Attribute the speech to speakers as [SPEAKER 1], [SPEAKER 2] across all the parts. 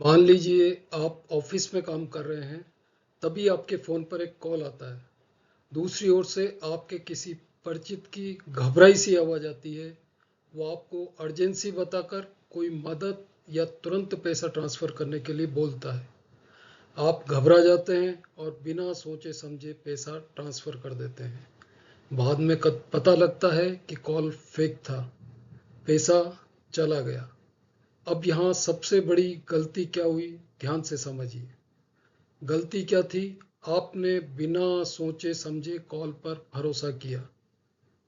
[SPEAKER 1] मान लीजिए आप ऑफिस में काम कर रहे हैं, तभी आपके फ़ोन पर एक कॉल आता है। दूसरी ओर से आपके किसी परिचित की घबराई सी आवाज़ आती है। वो आपको अर्जेंसी बताकर कोई मदद या तुरंत पैसा ट्रांसफ़र करने के लिए बोलता है। आप घबरा जाते हैं और बिना सोचे समझे पैसा ट्रांसफ़र कर देते हैं। बाद में पता लगता है कि कॉल फेक था, पैसा चला गया। अब यहाँ सबसे बड़ी गलती क्या हुई, ध्यान से समझिए। गलती क्या थी? आपने बिना सोचे समझे कॉल पर भरोसा किया।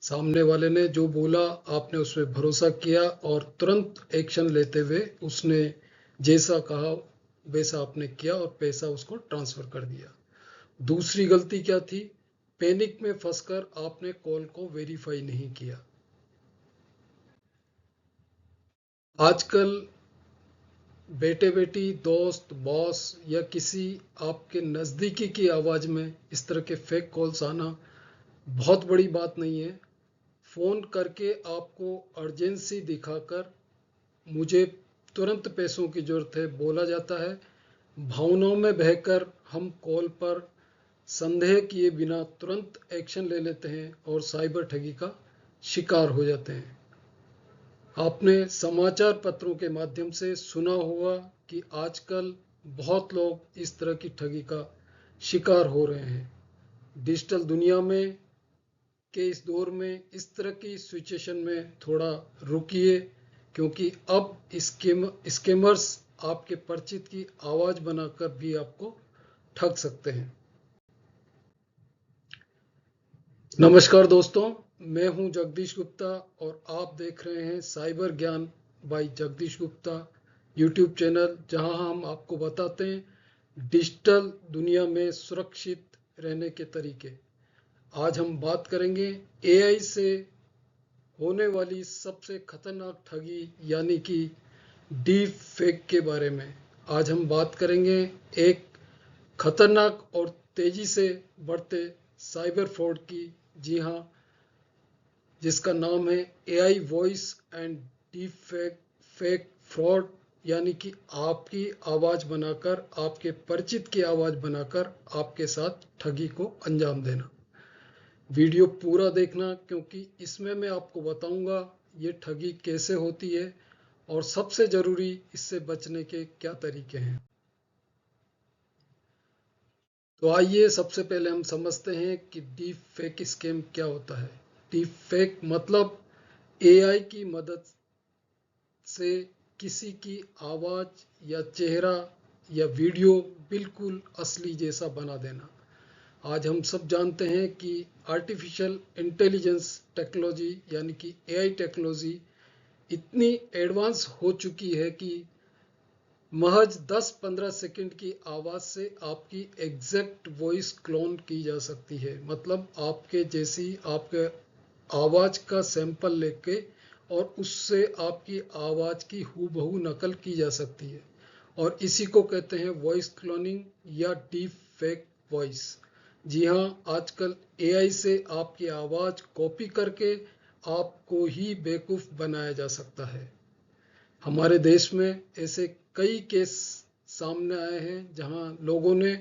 [SPEAKER 1] सामने वाले ने जो बोला आपने उस पर भरोसा किया और तुरंत एक्शन लेते हुए उसने जैसा कहा वैसा आपने किया और पैसा उसको ट्रांसफर कर दिया। दूसरी गलती क्या थी? पैनिक में फंसकर आपने कॉल को वेरीफाई नहीं किया। आजकल बेटे बेटी, दोस्त, बॉस या किसी आपके नज़दीकी की आवाज़ में इस तरह के फेक कॉल्स आना बहुत बड़ी बात नहीं है। फ़ोन करके आपको अर्जेंसी दिखाकर मुझे तुरंत पैसों की ज़रूरत है बोला जाता है। भावनाओं में बहकर हम कॉल पर संदेह किए बिना तुरंत एक्शन ले लेते हैं और साइबर ठगी का शिकार हो जाते हैं। आपने समाचार पत्रों के माध्यम से सुना होगा कि आजकल बहुत लोग इस तरह की ठगी का शिकार हो रहे हैं। डिजिटल दुनिया में के इस दौर में इस तरह की सिचुएशन में थोड़ा रुकिए, क्योंकि अब स्कैमर्स आपके परिचित की आवाज़ बनाकर भी आपको ठग सकते हैं। नमस्कार दोस्तों, मैं हूं जगदीश गुप्ता और आप देख रहे हैं साइबर ज्ञान by Jagdish Gupta YouTube channel, जहां हम आपको बताते हैं डिजिटल दुनिया में सुरक्षित रहने के तरीके। आज हम बात करेंगे एआई से होने वाली सबसे खतरनाक ठगी यानी कि डीप फेक के बारे में। आज हम बात करेंगे एक खतरनाक और तेजी से बढ़ते साइबर फ्रॉड की। जी हाँ, जिसका नाम है AI voice and deep fake fraud, यानी कि आपकी आवाज़ बनाकर, आपके परिचित की आवाज़ बनाकर आपके साथ ठगी को अंजाम देना। वीडियो पूरा देखना, क्योंकि इसमें मैं आपको बताऊंगा ये ठगी कैसे होती है और सबसे ज़रूरी इससे बचने के क्या तरीके हैं। तो आइए सबसे पहले हम समझते हैं कि डीप फेक स्कैम क्या होता है। डीप फेक मतलब एआई की मदद से किसी की आवाज़ या चेहरा या वीडियो बिल्कुल असली जैसा बना देना। आज हम सब जानते हैं कि आर्टिफिशियल इंटेलिजेंस टेक्नोलॉजी यानी कि एआई टेक्नोलॉजी इतनी एडवांस हो चुकी है कि महज 10-15 सेकंड की आवाज़ से आपकी एग्जैक्ट वॉइस क्लोन की जा सकती है। मतलब आपके जैसी आपके आवाज़ का सैंपल लेके और उससे आपकी आवाज़ की हूबहू नकल की जा सकती है, और इसी को कहते हैं वॉइस क्लोनिंग या डीप फेक वॉइस। जी हाँ, आजकल एआई से आपकी आवाज़ कॉपी करके आपको ही बेवकूफ़ बनाया जा सकता है। हमारे देश में ऐसे कई केस सामने आए हैं जहां लोगों ने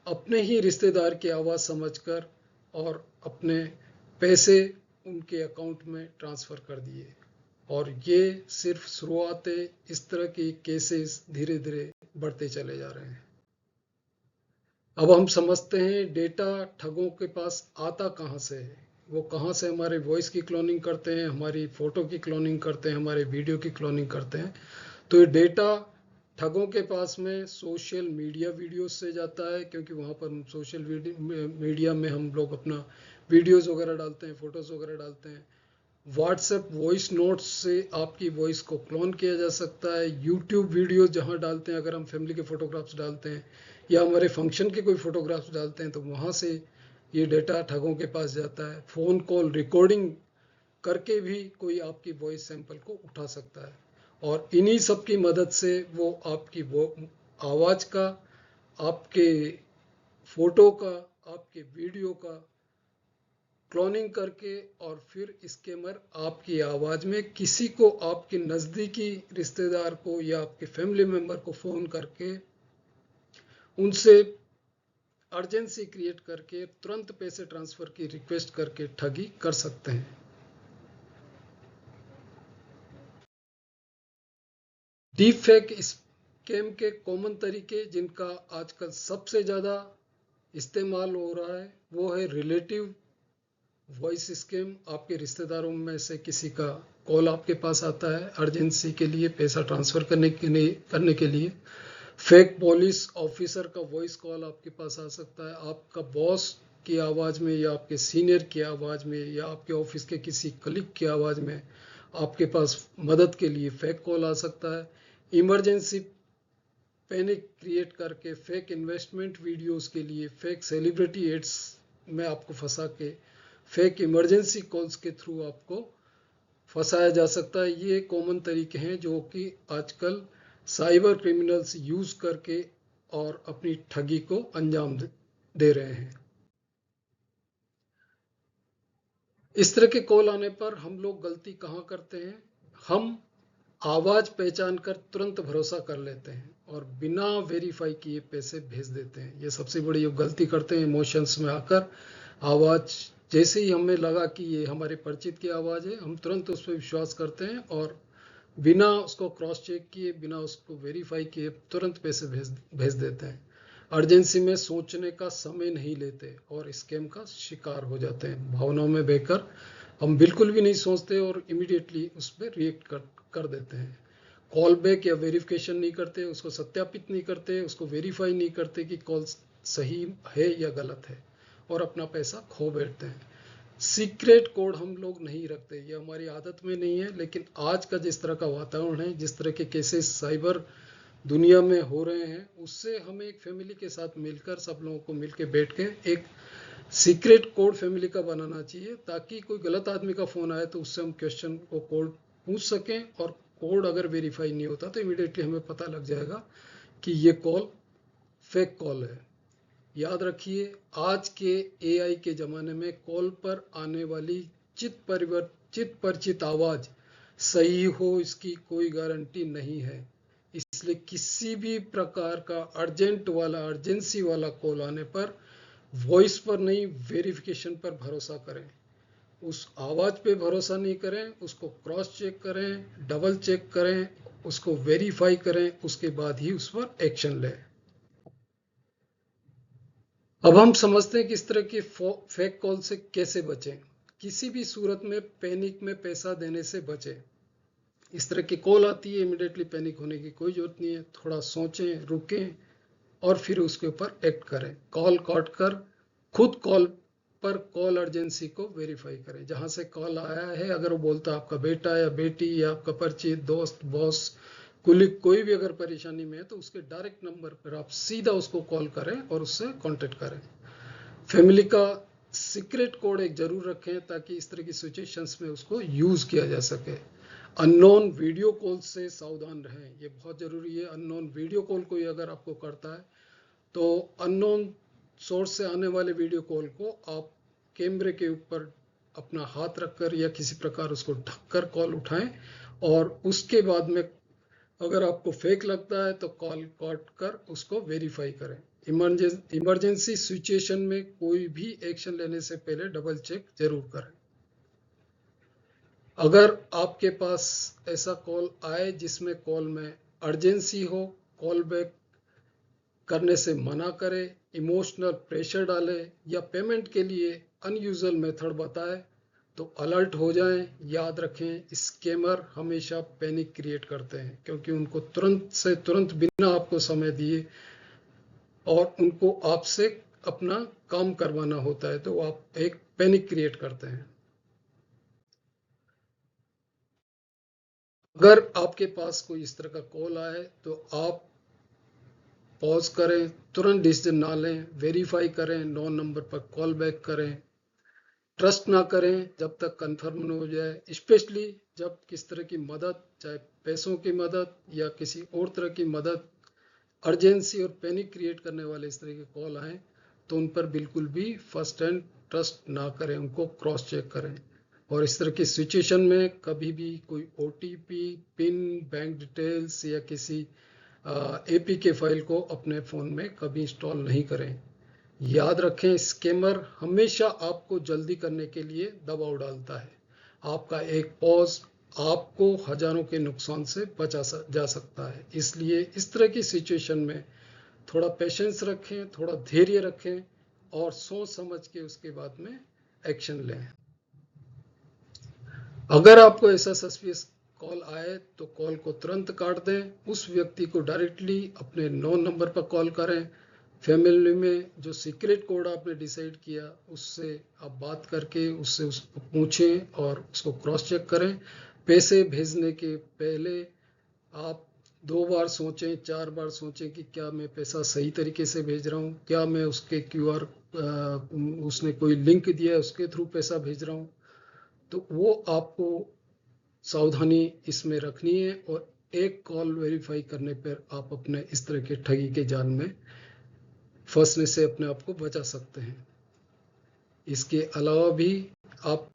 [SPEAKER 1] अपने ही रिश्तेदार की आवाज़ समझकर और अपने पैसे उनके अकाउंट में ट्रांसफ़र कर दिए। और ये सिर्फ शुरुआत है, इस तरह की केसेस धीरे धीरे बढ़ते चले जा रहे हैं। अब हम समझते हैं डेटा ठगों के पास आता कहाँ से है। वो कहाँ से हमारे वॉइस की क्लोनिंग करते हैं, हमारी फ़ोटो की क्लोनिंग करते हैं, हमारे वीडियो की क्लोनिंग करते हैं। तो ये डेटा ठगों के पास में सोशल मीडिया वीडियोस से जाता है, क्योंकि वहाँ पर सोशल मीडिया में हम लोग अपना वीडियोस वगैरह डालते हैं, फ़ोटोज़ वगैरह डालते हैं। व्हाट्सएप वॉइस नोट्स से आपकी वॉइस को क्लोन किया जा सकता है। यूट्यूब वीडियो जहां डालते हैं, अगर हम फैमिली के फ़ोटोग्राफ्स डालते हैं या हमारे फंक्शन के कोई फ़ोटोग्राफ्स डालते हैं, तो वहां से ये डेटा ठगों के पास जाता है। फ़ोन कॉल रिकॉर्डिंग करके भी कोई आपकी वॉइस सैंपल को उठा सकता है, और इन्हीं सब की मदद से वो आपकी वो आवाज़ का, आपके फ़ोटो का, आपके वीडियो का क्लोनिंग करके और फिर स्कैमर आपकी आवाज़ में किसी को, आपके नज़दीकी रिश्तेदार को या आपके फैमिली मेम्बर को फ़ोन करके उनसे अर्जेंसी क्रिएट करके तुरंत पैसे ट्रांसफ़र की रिक्वेस्ट करके ठगी कर सकते हैं। डीप फेक स्कैम के कॉमन तरीके जिनका आजकल सबसे ज़्यादा इस्तेमाल हो रहा है वो है रिलेटिव वॉइस स्कैम। आपके रिश्तेदारों में से किसी का कॉल आपके पास आता है अर्जेंसी के लिए, पैसा ट्रांसफ़र करने के लिए। फेक पुलिस ऑफिसर का वॉइस कॉल आपके पास आ सकता है, आपका बॉस की आवाज़ में या आपके सीनियर की आवाज़ में या आपके ऑफिस के किसी कलीग की आवाज़ में आपके पास मदद के लिए फेक कॉल आ सकता है। इमरजेंसी पैनिक क्रिएट करके फेक इन्वेस्टमेंट वीडियोस के लिए फेक सेलिब्रिटी एड्स में आपको फंसा के फेक इमरजेंसी कॉल्स के थ्रू आपको फंसाया जा सकता है। ये कॉमन तरीके हैं जो कि आजकल साइबर क्रिमिनल्स यूज़ करके और अपनी ठगी को अंजाम दे रहे हैं। इस तरह के कॉल आने पर हम लोग गलती कहाँ करते हैं? हम आवाज़ पहचान कर तुरंत भरोसा कर लेते हैं और बिना वेरीफाई किए पैसे भेज देते हैं। ये सबसे बड़ी गलती करते हैं। इमोशंस में आकर आवाज़ जैसे ही हमें लगा कि ये हमारे परिचित की आवाज़ है, हम तुरंत उस पर विश्वास करते हैं और बिना उसको क्रॉस चेक किए, बिना उसको वेरीफाई किए तुरंत पैसे भेज देते हैं। अर्जेंसी में सोचने का समय नहीं लेते और स्कैम का शिकार हो जाते हैं। भावनाओं में बहकर हम बिल्कुल भी नहीं सोचते और इमीडिएटली उस पर रिएक्ट कर देते हैं। कॉल बैक या वेरिफिकेशन नहीं करते, उसको सत्यापित नहीं करते, उसको वेरीफाई नहीं करते कि कॉल सही है या गलत है और अपना पैसा खो बैठते हैं। सीक्रेट कोड हम लोग नहीं रखते, ये हमारी आदत में नहीं है, लेकिन आज का जिस तरह का वातावरण है, जिस तरह के केसेस साइबर दुनिया में हो रहे हैं, उससे हमें एक फैमिली के साथ मिलकर सब लोगों को मिलकर बैठ के एक सीक्रेट कोड फैमिली का बनाना चाहिए ताकि कोई गलत आदमी का फ़ोन आए तो उससे हम क्वेश्चन को कोड पूछ सकें और कोड अगर वेरीफाई नहीं होता तो इमीडिएटली हमें पता लग जाएगा कि ये कॉल फेक कॉल है। याद रखिए, आज के एआई के ज़माने में कॉल पर आने वाली चित परिचित आवाज़ सही हो इसकी कोई गारंटी नहीं है। इसलिए किसी भी प्रकार का अर्जेंसी वाला कॉल आने पर वॉइस पर नहीं, वेरिफिकेशन पर भरोसा करें। उस आवाज़ पे भरोसा नहीं करें, उसको क्रॉस चेक करें, डबल चेक करें, उसको वेरीफाई करें, उसके बाद ही उस पर एक्शन लें। अब हम समझते हैं कि इस तरह की फेक कॉल से कैसे बचें। किसी भी सूरत में पैनिक में पैसा देने से बचें। इस तरह की कॉल आती है, इमिडिएटली पैनिक होने की कोई जरूरत नहीं है। थोड़ा सोचें, रुकें और फिर उसके ऊपर एक्ट करें। कॉल काट कर खुद कॉल पर कॉल अर्जेंसी को वेरीफाई करें। जहां से कॉल आया है, अगर वो बोलता है आपका बेटा या बेटी या आपका परिचित दोस्त, बॉस, कुलीग कोई भी अगर परेशानी में है तो उसके डायरेक्ट नंबर पर आप सीधा उसको कॉल करें और उससे कांटेक्ट करें। फैमिली का सीक्रेट कोड एक जरूर रखें ताकि इस तरह की सिचुएशंस में उसको यूज़ किया जा सके। अननोन वीडियो कॉल से सावधान रहें, ये बहुत ज़रूरी है। अननोन वीडियो कॉल कोई अगर आपको करता है तो अननोन सोर्स से आने वाले वीडियो कॉल को आप कैमरे के ऊपर अपना हाथ रखकर या किसी प्रकार उसको ढककर कॉल उठाएं और उसके बाद में अगर आपको फेक लगता है तो कॉल काट कर उसको वेरीफाई करें। इमरजेंसी सिचुएशन में कोई भी एक्शन लेने से पहले डबल चेक जरूर करें। अगर आपके पास ऐसा कॉल आए जिसमें कॉल में अर्जेंसी हो, कॉल बैक करने से मना करें, इमोशनल प्रेशर डाले या पेमेंट के लिए अनयूजुअल मेथड बताए तो अलर्ट हो जाएं। याद रखें, स्कैमर हमेशा पैनिक क्रिएट करते हैं क्योंकि उनको तुरंत से तुरंत बिना आपको समय दिए और उनको आपसे अपना काम करवाना होता है तो आप एक पैनिक क्रिएट करते हैं। अगर आपके पास कोई इस तरह का कॉल आए तो आप पॉज करें, तुरंत डिसीजन ना लें, वेरीफाई करें, 9 नंबर पर कॉल बैक करें। ट्रस्ट ना करें जब तक कंफर्म न हो जाए, स्पेशली जब किस तरह की मदद, चाहे पैसों की मदद या किसी और तरह की मदद, अर्जेंसी और पैनिक क्रिएट करने वाले इस तरह के कॉल आए तो उन पर बिल्कुल भी फर्स्ट हैंड ट्रस्ट ना करें, उनको क्रॉस चेक करें। और इस तरह की सिचुएशन में कभी भी कोई ओटीपी, पिन, बैंक डिटेल्स या किसी एपीके फाइल को अपने फ़ोन में कभी इंस्टॉल नहीं करें। याद रखें, स्कैमर हमेशा आपको जल्दी करने के लिए दबाव डालता है। आपका एक पॉज आपको हजारों के नुकसान से बचा जा सकता है। इसलिए इस तरह की सिचुएशन में थोड़ा पेशेंस रखें, थोड़ा धैर्य रखें और सोच समझ के उसके बाद में एक्शन लें। अगर आपको ऐसा सस्पिशियस कॉल आए तो कॉल को तुरंत काट दें। उस व्यक्ति को डायरेक्टली अपने 9 नंबर पर कॉल करें। फैमिली में जो सीक्रेट कोड आपने डिसाइड किया उससे आप बात करके उससे उसको पूछें और उसको क्रॉस चेक करें। पैसे भेजने के पहले आप 2 बार सोचें, 4 बार सोचें कि क्या मैं पैसा सही तरीके से भेज रहा हूँ, क्या मैं उसके क्यूआर उसने कोई लिंक दिया है उसके थ्रू पैसा भेज रहा हूँ। तो वो आपको सावधानी इसमें रखनी है और एक कॉल वेरीफाई करने पर आप अपने इस तरह के ठगी के जाल में फंसने से अपने आप को बचा सकते हैं। इसके अलावा भी आप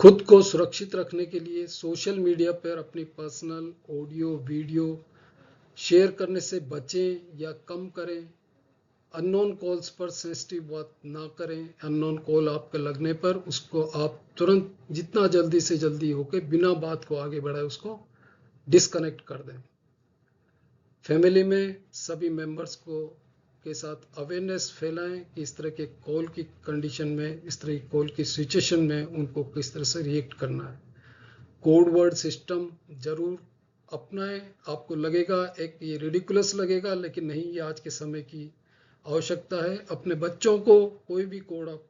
[SPEAKER 1] खुद को सुरक्षित रखने के लिए सोशल मीडिया पर अपनी पर्सनल ऑडियो वीडियो शेयर करने से बचें या कम करें। अननोन कॉल्स पर सेंसिटिव बात ना करें। अननोन कॉल आपके लगने पर उसको आप तुरंत जितना जल्दी से जल्दी होके बिना बात को आगे बढ़ाए उसको डिस्कनेक्ट कर दें। फैमिली में सभी मेंबर्स को के साथ अवेयरनेस फैलाएं कि इस तरह के कॉल की कंडीशन में, इस तरह की कॉल की सिचुएशन में उनको किस तरह से रिएक्ट करना है। कोड वर्ड सिस्टम जरूर अपनाएं। आपको लगेगा एक ये रिडिकुलस लगेगा, लेकिन नहीं, ये आज के समय की आवश्यकता है। अपने बच्चों को कोई भी कोड आप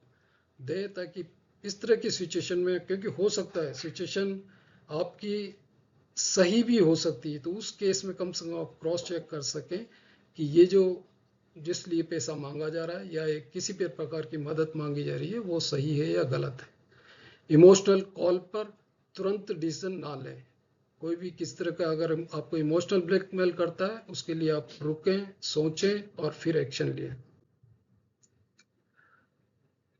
[SPEAKER 1] दें ताकि इस तरह की सिचुएशन में, क्योंकि हो सकता है सिचुएशन आपकी सही भी हो सकती है, तो उस केस में कम से कम आप क्रॉस चेक कर सकें कि ये जो जिस लिए पैसा मांगा जा रहा है या एक किसी भी प्रकार की मदद मांगी जा रही है वो सही है या गलत है। इमोशनल कॉल पर तुरंत डिसीजन ना लें। कोई भी किस तरह का अगर आपको इमोशनल ब्लैकमेल करता है उसके लिए आप रुकें, सोचें और फिर एक्शन लें।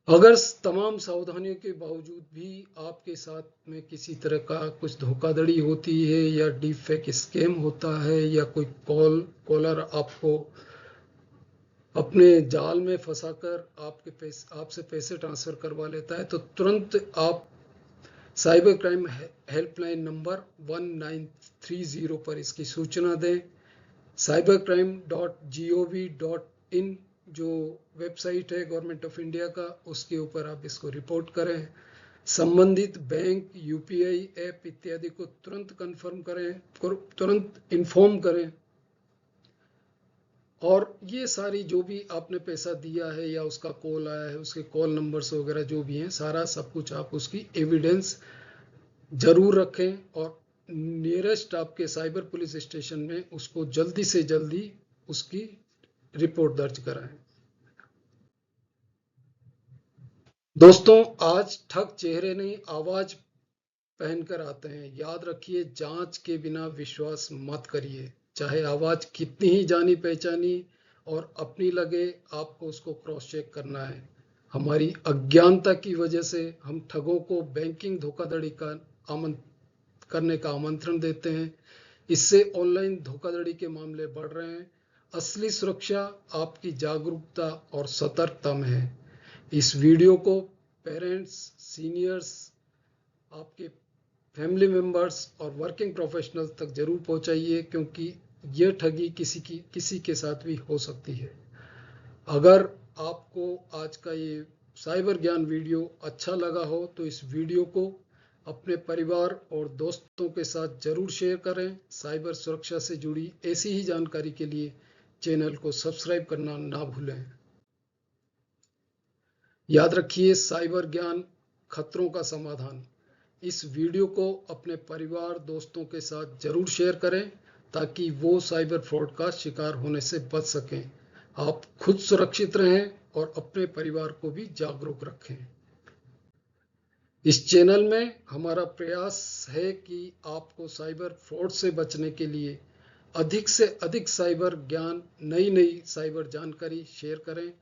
[SPEAKER 1] अगर तमाम सावधानियों के बावजूद भी आपके साथ में किसी तरह का कुछ धोखाधड़ी होती है या डीप फेक स्कैम होता है या कोई कॉलर आपको अपने जाल में फंसाकर आपसे पैसे ट्रांसफर करवा लेता है, तो तुरंत आप साइबर क्राइम हेल्पलाइन नंबर 1930 पर इसकी सूचना दें। cybercrime.gov.in जो वेबसाइट है गवर्नमेंट ऑफ इंडिया का, उसके ऊपर आप इसको रिपोर्ट करें। संबंधित बैंक, यूपीआई ऐप इत्यादि को तुरंत कंफर्म करें, तुरंत इन्फॉर्म करें। और ये सारी जो भी आपने पैसा दिया है या उसका कॉल आया है, उसके कॉल नंबर्स वगैरह जो भी हैं, सारा सब कुछ आप उसकी एविडेंस जरूर रखें और नियरेस्ट आपके साइबर पुलिस स्टेशन में उसको जल्दी से जल्दी उसकी रिपोर्ट दर्ज कराएं। दोस्तों, आज ठग चेहरे नहीं आवाज पहनकर आते हैं। याद रखिए, जांच के बिना विश्वास मत करिए, चाहे आवाज कितनी ही जानी पहचानी और अपनी लगे, आपको उसको क्रॉस चेक करना है। हमारी अज्ञानता की वजह से हम ठगों को बैंकिंग धोखाधड़ी करने का आमंत्रण देते हैं। इससे ऑनलाइन धोखाधड़ी के मामले बढ़ रहे हैं। असली सुरक्षा आपकी जागरूकता और सतर्कता में है। इस वीडियो को पेरेंट्स, सीनियर्स, आपके फैमिली मेंबर्स और वर्किंग प्रोफेशनल्स तक जरूर पहुंचाइए, क्योंकि यह ठगी किसी के साथ भी हो सकती है। अगर आपको आज का ये साइबर ज्ञान वीडियो अच्छा लगा हो तो इस वीडियो को अपने परिवार और दोस्तों के साथ जरूर शेयर करें। साइबर सुरक्षा से जुड़ी ऐसी ही जानकारी के लिए चैनल को सब्सक्राइब करना ना भूलें। याद रखिए, साइबर ज्ञान खतरों का समाधान। इस वीडियो को अपने परिवार, दोस्तों के साथ जरूर शेयर करें ताकि वो साइबर फ्रॉड का शिकार होने से बच सकें। आप खुद सुरक्षित रहें और अपने परिवार को भी जागरूक रखें। इस चैनल में हमारा प्रयास है कि आपको साइबर फ्रॉड से बचने के लिए अधिक से अधिक साइबर ज्ञान, नई साइबर जानकारी शेयर करें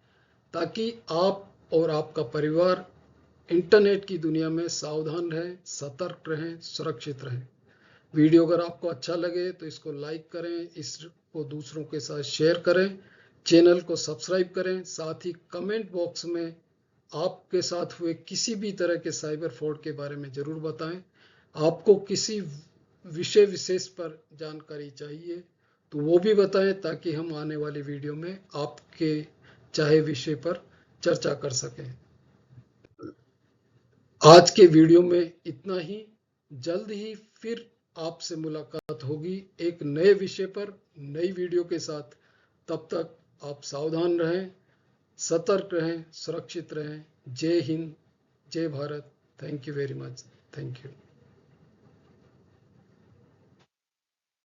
[SPEAKER 1] ताकि आप और आपका परिवार इंटरनेट की दुनिया में सावधान रहें, सतर्क रहें, सुरक्षित रहें। वीडियो अगर आपको अच्छा लगे तो इसको लाइक करें, इसको दूसरों के साथ शेयर करें, चैनल को सब्सक्राइब करें। साथ ही कमेंट बॉक्स में आपके साथ हुए किसी भी तरह के साइबर फ्रॉड के बारे में ज़रूर बताएं। आपको किसी विषय विशेष पर जानकारी चाहिए तो वो भी बताएं, ताकि हम आने वाली वीडियो में आपके चाहे विषय पर चर्चा कर सकें। आज के वीडियो में इतना ही। जल्द ही फिर आपसे मुलाकात होगी एक नए विषय पर, नई वीडियो के साथ। तब तक आप सावधान रहें, सतर्क रहें, सुरक्षित रहें। जय हिंद, जय Bharat. Thank you very much. Thank you.